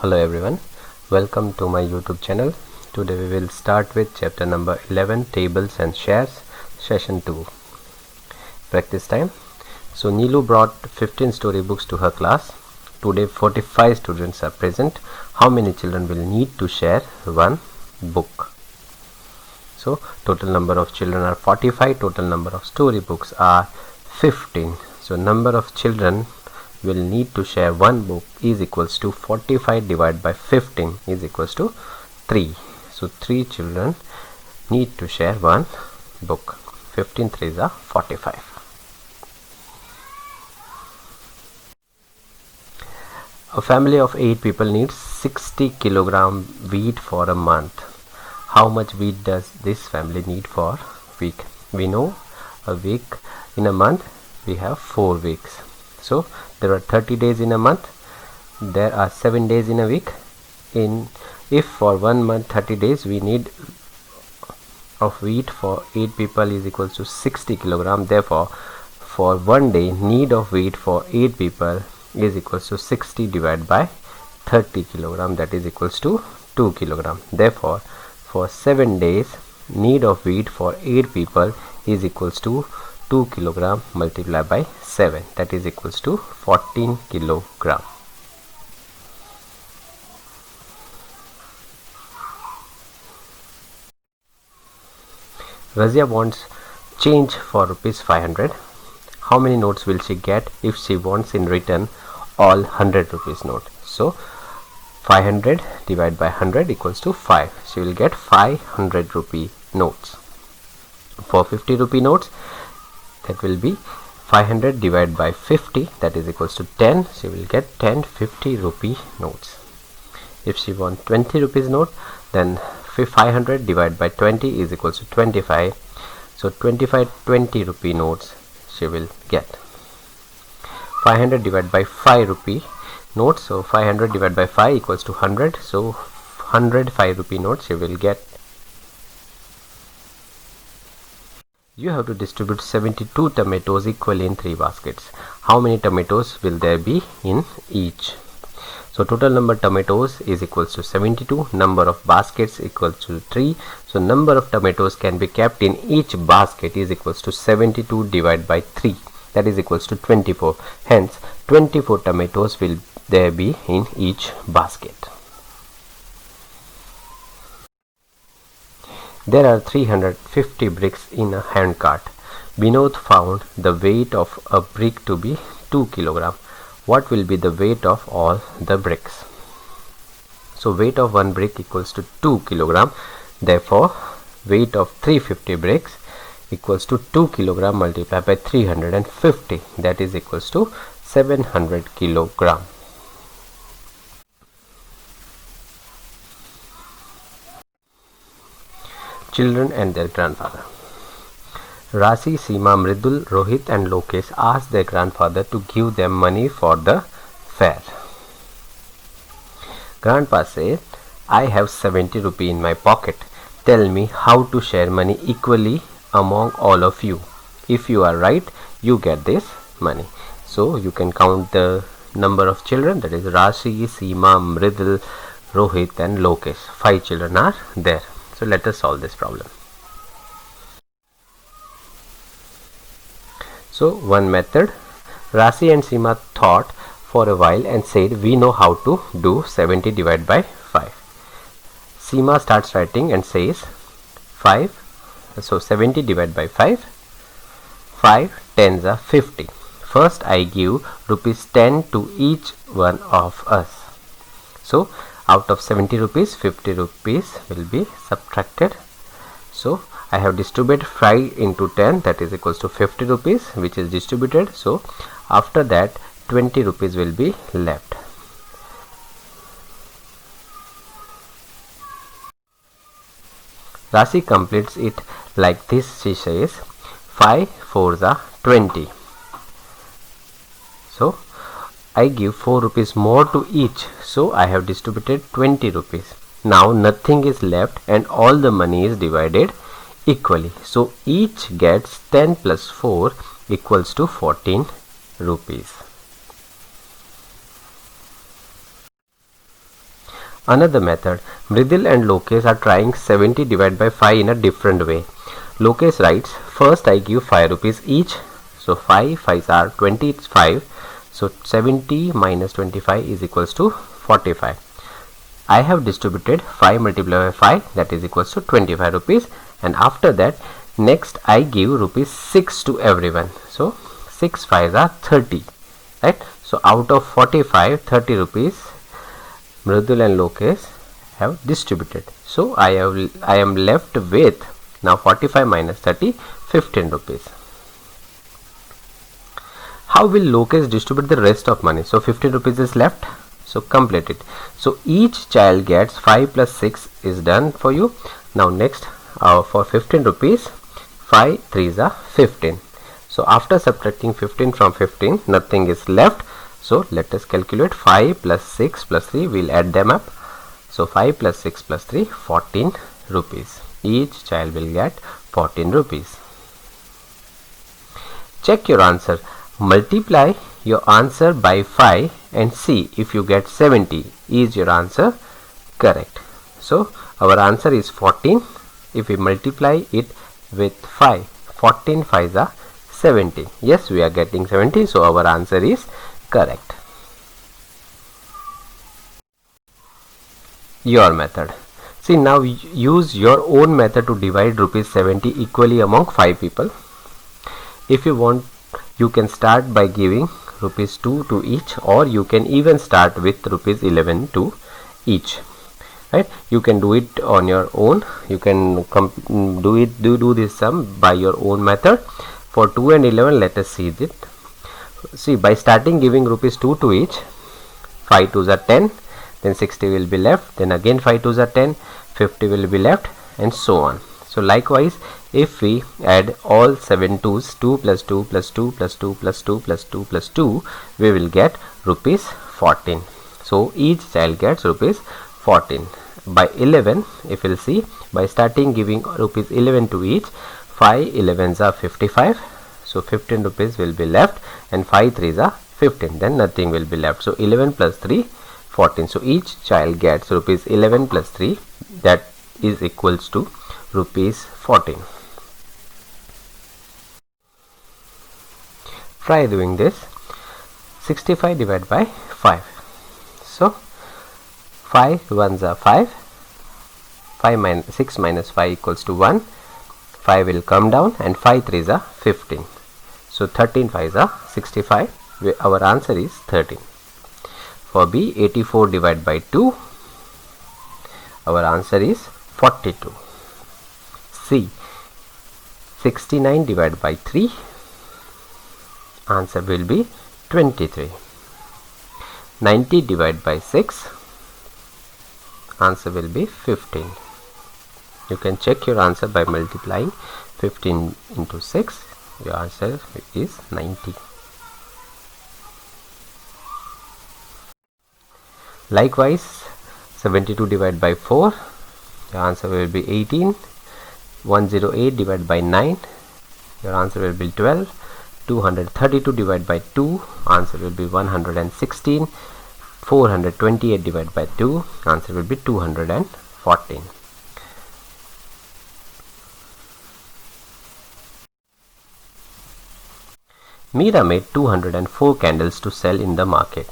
Hello everyone, welcome to my YouTube channel. Today we will start with chapter number 11, tables and shares, session 2, practice time. So Neelu brought 15 storybooks to her class. Today 45 students are present. How many children will need to share one book? So total number of children are 45, total number of storybooks are 15. So number of children will need to share one book is equals to 45 divided by 15 is equals to 3. So 3 children need to share one book. 15 3s are 45. A family of 8 people needs 60 kilogram wheat for a month. How much wheat does this family need for week? We know a week in a month we have 4 weeks. So there are 30 days in a month. There are 7 days in a week. If for 1 month 30 days we need of wheat for 8 people is equals to 60 kilogram. Therefore, for 1 day need of wheat for 8 people is equals to 60 divided by 30 kilogram, that is equals to 2 kilogram. Therefore, for 7 days need of wheat for 8 people is equals to 2 kilogram multiplied by 7, that is equals to 14 kilogram. Razia wants change for rupees 500. How many notes will she get if she wants in return all 100 rupees note? So 500 divided by 100 equals to 5. She will get 500 rupee notes. For 50 rupee notes, that will be 500 divided by 50, that is equals to 10. She will get 10 50 rupee notes. If she wants 20 rupees note, then 500 divided by 20 is equals to 25. So 25 20 rupee notes she will get. 500 divided by 5 rupee notes, so 500 divided by 5 equals to 100. So 105 rupee notes she will get. You have to distribute 72 tomatoes equally in 3 baskets. How many tomatoes will there be in each? So total number of tomatoes is equals to 72, number of baskets equals to 3. So number of tomatoes can be kept in each basket is equals to 72 divided by 3, that is equals to 24. Hence 24 tomatoes will there be in each basket. There are 350 bricks in a handcart. Vinod found the weight of a brick to be 2 kilogram. What will be the weight of all the bricks? So weight of one brick equals to 2 kilogram. Therefore, weight of 350 bricks equals to 2 kilogram multiplied by 350, that is equals to 700 kilogram. Children and their grandfather. Rasi, Seema, Mridul, Rohit and Lokesh asked their grandfather to give them money for the fair. Grandpa said, I have 70 rupee in my pocket. Tell me how to share money equally among all of you. If you are right, you get this money. So you can count the number of children, that is Rasi, Seema, Mridul, Rohit and Lokesh. 5 children are there. So let us solve this problem. So one method, Rasi and Seema thought for a while and said, we know how to do 70 divided by 5. Seema starts writing and says 5. So 70 divided by 5. 5 tens are 50. First I give rupees 10 to each one of us. So out of 70 rupees, 50 rupees will be subtracted. So I have distributed 5 into 10, that is equals to 50 rupees, which is distributed. So after that 20 rupees will be left. Rasi completes it like this. She says 5 4s are 20. So I give 4 rupees more to each. So I have distributed 20 rupees. Now nothing is left and all the money is divided equally. So each gets 10 plus 4 equals to 14 rupees. Another method. Mridul and Lokesh are trying 70 divided by 5 in a different way. Lokesh writes, first I give 5 rupees each. So 5 5s are 25. So 70 minus 25 is equals to 45. I have distributed 5 multiplied by 5, that is equals to 25 rupees, and after that next I give rupees 6 to everyone. So 6 5s are 30, right? So out of 45, 30 rupees Mridul and Lokesh have distributed. So I am left with now 45 minus 30, 15 rupees. How will Lokesh distribute the rest of money? So 15 rupees is left. So complete it. So each child gets 5 plus 6 is done for you. Now next for 15 rupees, 5 3s are 15. So after subtracting 15 from 15, nothing is left. So let us calculate 5 plus 6 plus 3. We'll add them up. So 5 plus 6 plus 3, 14 rupees. Each child will get 14 rupees. Check your answer. Multiply your answer by 5 and see if you get 70. Is your answer correct? So our answer is 14. If we multiply it with 5, 14 5s are 70. Yes, we are getting 70. So our answer is correct. Your method. See, now use your own method to divide rupees 70 equally among 5 people. If you want, you can start by giving rupees 2 to each, or you can even start with rupees 11 to each, right? You can do it on your own. You can do this sum by your own method. For 2 and 11, let us see it. See, by starting giving rupees 2 to each, 5 2s are 10, then 60 will be left, then again 5 2s are 10, 50 will be left, and so on. So likewise, if we add all 7 2s, 2 plus 2 plus 2 plus 2 plus 2 plus 2 plus 2, we will get rupees 14. So each child gets rupees 14. By 11, if we'll see, by starting giving rupees 11 to each, 5 11s are 55. So 15 rupees will be left, and 5 3s are 15. Then nothing will be left. So 11 plus 3, 14. So each child gets rupees 11 plus 3, that is equals to rupees 14. Try doing this. 65 divided by 5. So 5 1s are 5. 6 minus 5 equals to 1. 5 will come down, and 5 3s are 15. So 13 5s are 65. Our answer is 13. For B, 84 divided by 2. Our answer is 42. C, 69 divided by 3. Answer will be 23. 90 divided by 6. Answer will be 15. You can check your answer by multiplying 15 into 6. Your answer is 90. Likewise, 72 divided by 4. Your answer will be 18. 108 divided by 9. Your answer will be 12. 232 divided by 2. Answer will be 116. 428 divided by 2. Answer will be 214. Meera made 204 candles to sell in the market.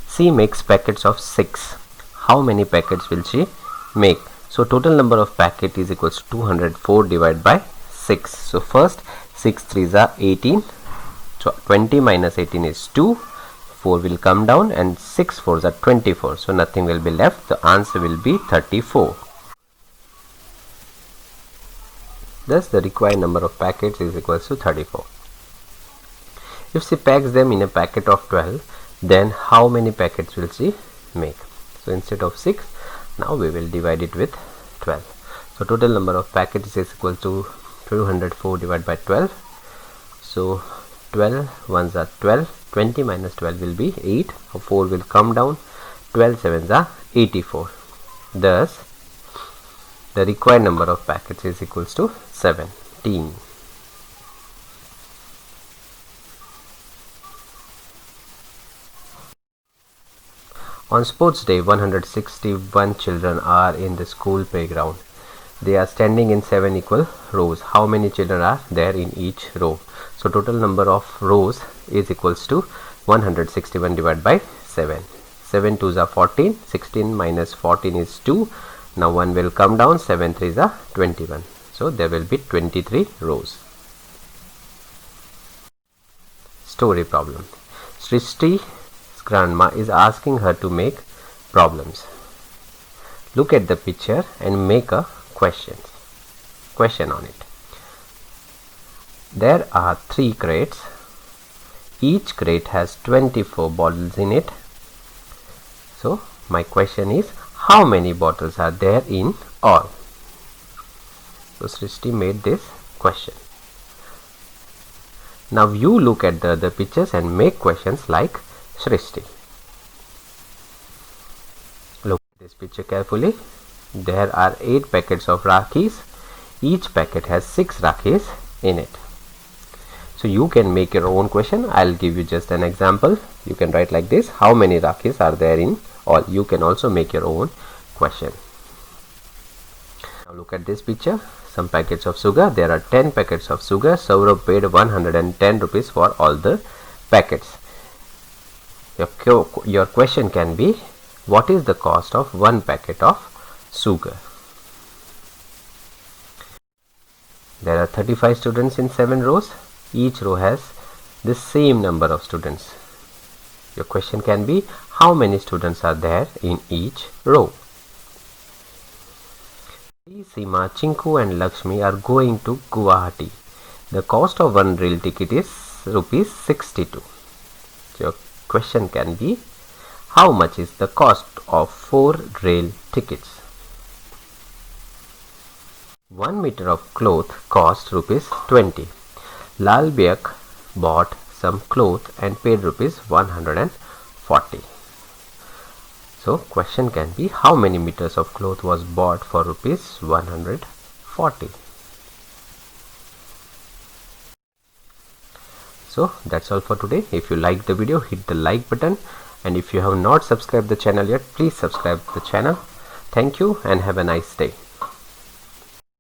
She makes packets of 6. How many packets will she make? So total number of packet is equals to 204 divided by 6. So first 6 3s are 18. So 20 minus 18 is 2. 4 will come down, and 6 4s are 24. So nothing will be left. The answer will be 34. Thus the required number of packets is equals to 34. If she packs them in a packet of 12, then how many packets will she make? So instead of 6, now we will divide it with 12. So total number of packets is equal to 204 divided by 12. So 12 ones are 12. 20 minus 12 will be 8. 4 will come down. 12 sevens are 84. Thus the required number of packets is equals to 17. On sports day, 161 children are in the school playground. They are standing in 7 equal rows. How many children are there in each row? So total number of rows is equals to 161 divided by 7. 7 2s are 14, 16 minus 14 is 2. Now 1 will come down, 7 3s are 21. So there will be 23 rows. Story problem. Srishti's grandma is asking her to make problems. Look at the picture and make a question on it. There are 3 crates. Each crate has 24 bottles in it. So my question is, how many bottles are there in all? So Srishti made this question. Now you look at the other pictures and make questions like Srishti. Look at this picture carefully. There are 8 packets of Rakhis. Each packet has 6 Rakhis in it. So you can make your own question. I'll give you just an example. You can write like this: how many Rakhis are there in all? You can also make your own question. Now look at this picture. Some packets of sugar. There are 10 packets of sugar. Saurabh paid 110 rupees for all the packets. Your question can be, what is the cost of 1 packet of sugar? There are 35 students in 7 rows. Each row has the same number of students. Your question can be, how many students are there in each row? Seema, Chinku and Lakshmi are going to Guwahati. The cost of one rail ticket is rupees 62. Your question can be, how much is the cost of 4 rail tickets? 1 meter of cloth cost rupees 20. Lal Byak bought some cloth and paid rupees 140. So question can be, how many meters of cloth was bought for rupees 140? So that's all for today. If you like the video, hit the like button, and if you have not subscribed the channel yet, please subscribe the channel. Thank you and have a nice day.